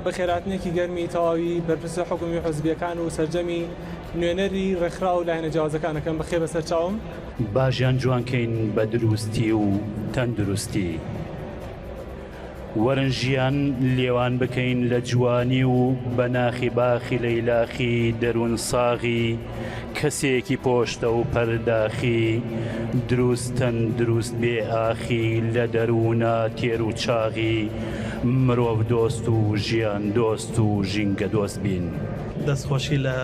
بەخێراتنێکی گەرمی تەواوی بەرپرسە حکومی حزبیەکان و سەرجەمی نوێنەری ڕێکخرا و لایەنە جیاوازەکانەکەن بەخێ بەسەر چاوم. باژیان جوانکەین بە دروستی و تەندروستی، وەرنژیان لێوان بکەین لە جوانی و بە ناخی باخی لەیلاخی دەروون ساغی، کەسێکی پۆشتە و پەرداخی، دروستن دروست بێ ئاخی لە دەروونە تێر و چاغی، مرۆڤ دۆست و ژیان دۆست و ژینگە دۆست بین. دەستخۆشی لە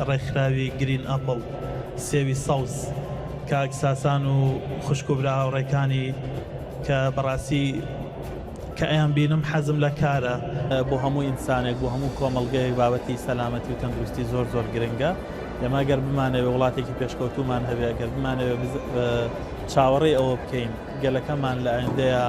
ڕێکخراوی گرین ئەپڵ سێوی سەوز کاک ساسان و خوشک و برا هاوڕێکانی کە بەڕاستی کە ئەیان بینم حەزم لە کارە بۆ هەموو ئینسانێک بۆ هەموو کۆمەڵگەیەک بابەتی سەلامەتی و تەندروستی زۆر زۆر گرنگە. ئێمە گەر بمانەوێ وڵاتێکی پێشکەوتومان هەبێ، گەر بمانەوێ چاوەڕێی ئەوە بکەین گەلەکەمان لە ئایندەیە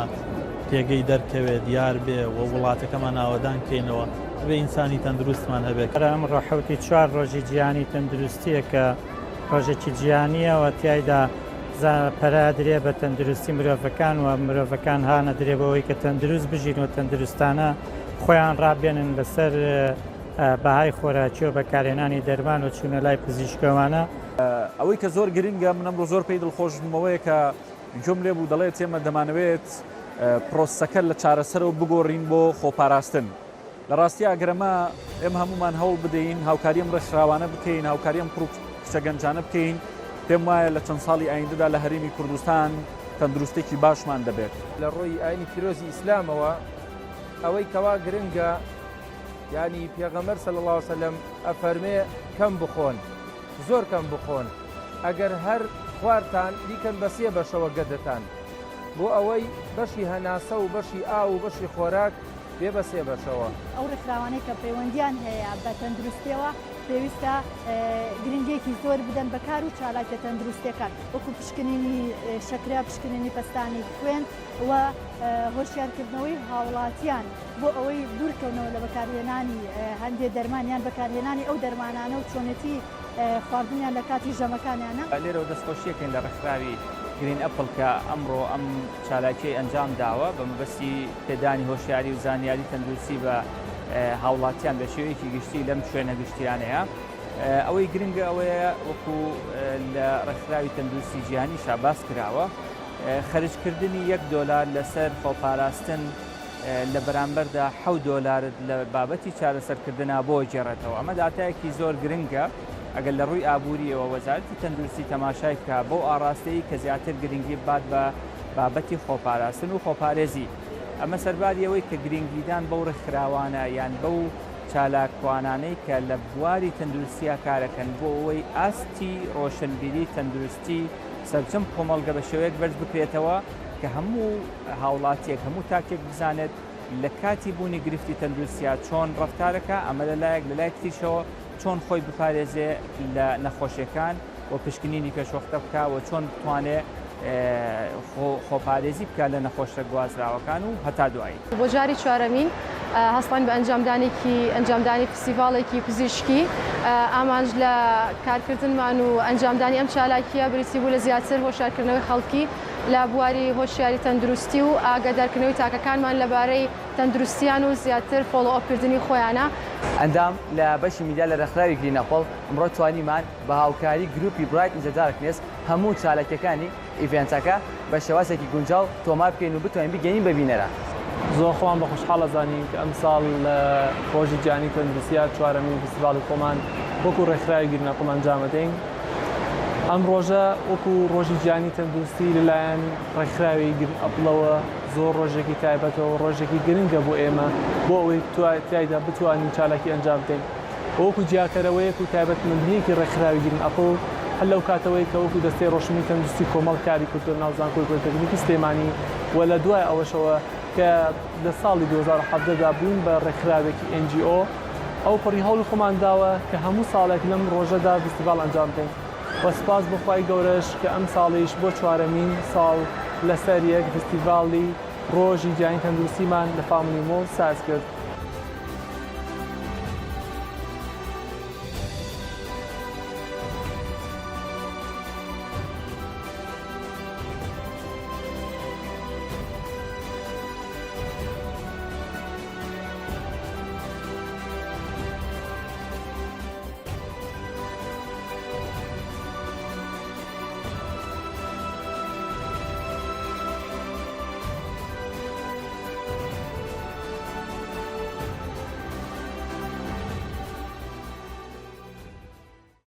پێگەی دەرکەوێت دیار بێ و وڵاتەکەمان ئاوادان بکەینەوە بێ ئینسانی تەندروستمان هەبێت. ئەمڕۆ حەوتی 4 ڕۆژی جیهانی تەندروستیە کە ڕۆژێکی جیهانیەوە تیایدا پەرا درێ بە تەندروستی مرۆڤەکان و مرۆڤەکان هانە درێبەوەی کە تەندروست بژین و تەندروستانە خۆیان ڕابێنن بەسەر بەهای خۆراکی و بەکارهێنانی دەرمان و چوونە لای پزیشکەوانە. ئەوەی کە زۆر گرنگە من ئەمڕۆ زۆر پێی دڵخۆشمەوەیە کە جۆم لێ بوو دەڵێت ئێمە دەمانەوێت پرۆسەکە لە چارەسەرەوە بگۆڕین بۆ خۆپاراستن. لە ڕاستی ئەگەرەمە ئێمە هەمومان هەوڵ بدەین هاوکاریم ڕێکخراوانە بکەین، هاوکاریم کچە گەنجانە بکەین، پێم وایە لە چەند ساڵی ئایندەدا لە هەرێمی کوردستان تەندروستێکی باشمان دەبێت. لە ڕۆی ئاینی پیرۆزی ئیسلامەوە ئەوەی کەوا گرنگە، یعنی پێغەمبەر صلی الله علیه و سلم ئەفەرمێ کەم بخۆن، زۆر کەم بخۆن، ئەگەر هەر خواردتان بیکەن بە 3 بەشەوە گەدەتان، بۆ ئەوەی بەشی هەناسە و بەشی ئاو و بەشی خۆراک بێ بە 3 بەشەوە. ئەو ڕێکخراوانەی کە پەیوەندیان هەیە بە تەندروستیەوە پێویستە گرنگێکی زۆر بدەن بەکار و چالاکە تەندروستیەکان، وەکو پشکنینی شەکرا، پشکنینی پەستانی خوێن و هۆشیارکردنەوەی هاوڵاتیان بۆ ئەوەی دوورکەونەوە لە بەکارهێنانی هەندێک دەرمانیان، بەکارهێنانی ئەو دەرمانانە و چۆنێتی خواردنیان لە کاتی ژەمەکانیانە. لێرە دەستخۆشیەکەین لە ڕێکخراوی گرین ئەپڵ کە ئەمڕۆ ئەم چالاکی ئەنجام داوە بە مەبەستی پێدانی هۆشیاری و زانیاری تەندروستی بە هاوڵاتیان بە شێوەیەکی گشتی لەم شوێنە گشتیانەیە. ئەوەی گرنگە ئەوەیە وەکو لە ڕێکخراوی تەندروستی جیهانی شاباس کراوە، خەرجکردنی $1 لەسەر خۆپاراستن لە بەرامبەردا $7 لە بابەتی چارەسەرکردنا بۆ جێڕێتەوە. ئەمە داتایەکی زۆر گرنگە ئەگەر لە ڕووی ئابووریەوە وەزارەتی تەندروستی تەماشای بکە بۆ ئاڕاستەی کە زیاتر گرنگی بات بە بابەتی خۆپاراستن و خۆپارێزی. ئەمە سەرباریەوەی کە گرنگیدان بەو ڕێکخراوانە یان بەو چالاکوانانەی کە لە بواری تەندروستیە کارەکەن بۆ ئەوەی ئاستی ڕۆشنبیری تەندروستی سەرجەم کۆمەڵگە بە شێوەیەک بەرز بکرێتەوە کە هەموو هاوڵاتیەک هەموو تاکێک بزانێت لە کاتی بوونی گرفتی تەندروستیا چۆن ڕەفتارەکە، ئەمە لەلایەک لە لای تریشەوە چۆن خۆی بپارێزێ لە نەخۆشیەکان و پشکنینی پێشوەختە بکە و چۆن بتوانێت خۆپارێزی بکە لە نەخۆشە گوازراوەکان و هەتا دوایی. بۆ جاری چوارەمین هەستان بە ئەنجامدانی فستیڤاڵێکی پزیشکی ئامانج لە کارکردنمان و ئەنجامدانی ئەم چالاکیە بریتی بوو لە زیاتر هۆشیارکردنەوەی خەڵکی لە بواری هۆشیاری تەندروستی و ئاگادارکردنەوەی تاکەکانمان لەبارەی تەندروستیان و زیاتر فۆڵۆئۆپکردنی خۆیانە. ئەندام لە بەشی میدیا لە ڕێکخراوی گرین ئەپڵ ئەمڕۆ توانیمان بە هاوکاری گروپی برایت ئین زە دارکنس هەموو چالاکیەکانی ئیڤێنتەکە بە شێوازێکی گونجاو تۆمار بکەین و بتوانین بگەینین بە بینەرە. زۆر خۆمان بە خۆشحاڵە زانین کە ئەمساڵ لە ڕۆژی جیهانی تەندروستیە 4مین فستیڤاڵی خۆمان وەکو ڕێکخراوی گرین ئەپڵ ئەنجامەدەین. ئەم ڕۆژە وەکو ڕۆژی جیهانی تەندروستی لەلایەن ڕێکخراوی گرین ئەپڵەوە زۆر ڕۆژێکی تایبەتەوە ڕۆژێکی گرنگە بۆ ئێمە بۆ ئەوەی تایدا بتوانین چالاکی ئەنجام بدەین. وەکو جیاکەرەوەیەک و تایبەتمەندیەکی ڕێکخراوی گرین ئەپڵ هەر لەو کاتەوەی کە وەکو دەستەی ڕۆشنی تەندروستی کۆمەڵ کاری کردو ناوزانکۆی پۆلیتێکنیکی سلێمانی و لە دوای ئەوەشەوە کە لە ساڵی 2017دا بووین بە ڕێکخراوێکی NGO ئەو پڕی هەوڵی خۆمان داوە کە هەموو ساڵێک لەم ڕۆژەدا فستیڤاڵ ئەنجام بدەین. وەسپاس بخوای گەورەش کە ئەم ساڵیش بۆ 4مین ساڵ لەسەر یەک فستیڤاڵی ڕۆژی جیهانی تەندروستیمان لە فاملی مۆڵ ساز کرد.